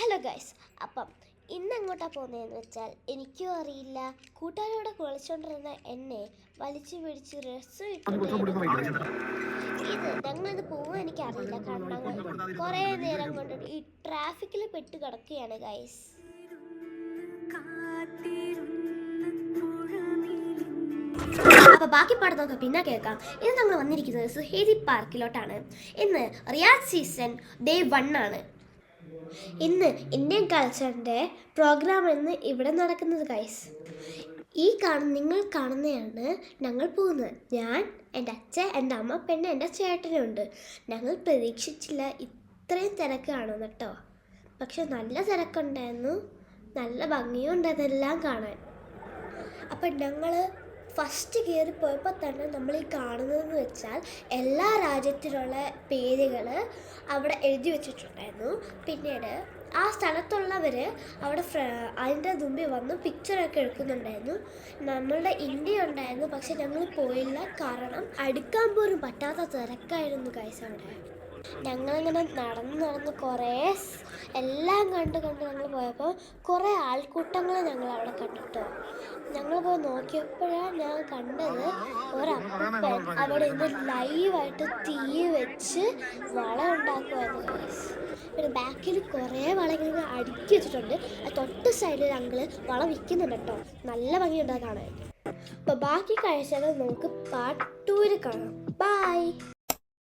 Hello guys, അപ്പം ഇന്ന് എങ്ങോട്ടാണ് പോകുന്നതെന്ന് വെച്ചാൽ എനിക്കും അറിയില്ല. കൂട്ടുകാരോടെ കുളിച്ചോണ്ടിരുന്ന എന്നെ വലിച്ചു പിടിച്ച് ഡ്രസ്സ് ഇട്ടിട്ട് ഇത് ഞങ്ങളിത് പോകാൻ എനിക്കറിയില്ല. കാരണം ഞങ്ങൾ കുറേ നേരം കൊണ്ട് ഈ ട്രാഫിക്കിൽ പെട്ട് കിടക്കുകയാണ് ഗൈസ്. അപ്പോൾ ബാക്കി പാട്ട് നമുക്ക് പിന്നെ കേൾക്കാം. ഇന്ന് ഞങ്ങൾ വന്നിരിക്കുന്നത് സുഹേദി പാർക്കിലോട്ടാണ്. ഇന്ന് റിയാദ് സീസൺ ഡേ 1 ആണ്. ഇന്ന് ഇന്ത്യൻ കൾച്ചറിൻ്റെ പ്രോഗ്രാം എന്ന് ഇവിടെ നടക്കുന്നത് ഗൈസ്. നിങ്ങൾ കാണുന്നതാണ് ഞങ്ങൾ പോകുന്നത്. ഞാൻ, എൻ്റെ അച്ഛൻ, എൻ്റെ അമ്മ, പിന്നെ എൻ്റെ ചേട്ടനുണ്ട്. ഞങ്ങൾ പ്രതീക്ഷിച്ചില്ല ഇത്രയും തിരക്ക് കാണുമെന്ന് കേട്ടോ. പക്ഷെ നല്ല തിരക്കുണ്ടായിരുന്നു, നല്ല ഭംഗിയുണ്ട് അതെല്ലാം കാണാൻ. അപ്പം ഞങ്ങൾ ഫസ്റ്റ് കയറിപ്പോയപ്പോൾ തന്നെ നമ്മൾ ഈ കാണുന്നതെന്ന് വെച്ചാൽ എല്ലാ രാജ്യത്തിലുള്ള പേരുകൾ അവിടെ എഴുതി വെച്ചിട്ടുണ്ടായിരുന്നു. പിന്നീട് ആ സ്ഥലത്തുള്ളവർ അവിടെ അതിൻ്റെ മുമ്പിൽ വന്ന് പിക്ചറൊക്കെ എടുക്കുന്നുണ്ടായിരുന്നു. നമ്മളുടെ ഇന്ത്യ ഉണ്ടായിരുന്നു, പക്ഷെ ഞങ്ങൾ പോയില്ല. കാരണം അടുക്കാൻ പോലും പറ്റാത്ത തിരക്കായിരുന്നു ഗൈസ് അവിടെ. ഞങ്ങളിങ്ങനെ നടന്ന് കുറേ എല്ലാം കണ്ട് ഞങ്ങൾ പോയപ്പോൾ കുറേ ആൾക്കൂട്ടങ്ങൾ ഞങ്ങൾ അവിടെ കണ്ടിട്ടോ. ഞങ്ങൾ പോയി നോക്കിയപ്പോഴാണ് ഞാൻ കണ്ടത് ഒരപ്പൻ അവിടെ നിന്ന് ലൈവായിട്ട് തീ വെച്ച് വള ഉണ്ടാക്കുമായിരുന്നു ഗൈസ്. പിന്നെ ബാക്കിൽ കുറേ വളകൾ അടുക്കി വെച്ചിട്ടുണ്ട്. തൊട്ട് സൈഡിൽ അങ്കിള് വള വിൽക്കുന്നുണ്ട് കേട്ടോ. നല്ല ഭംഗിയുണ്ടാ കാണാൻ. അപ്പോൾ ബാക്കി കാഴ്ചകൾ നമുക്ക് പാർട്ട് 2 കാണാം. ബൈ.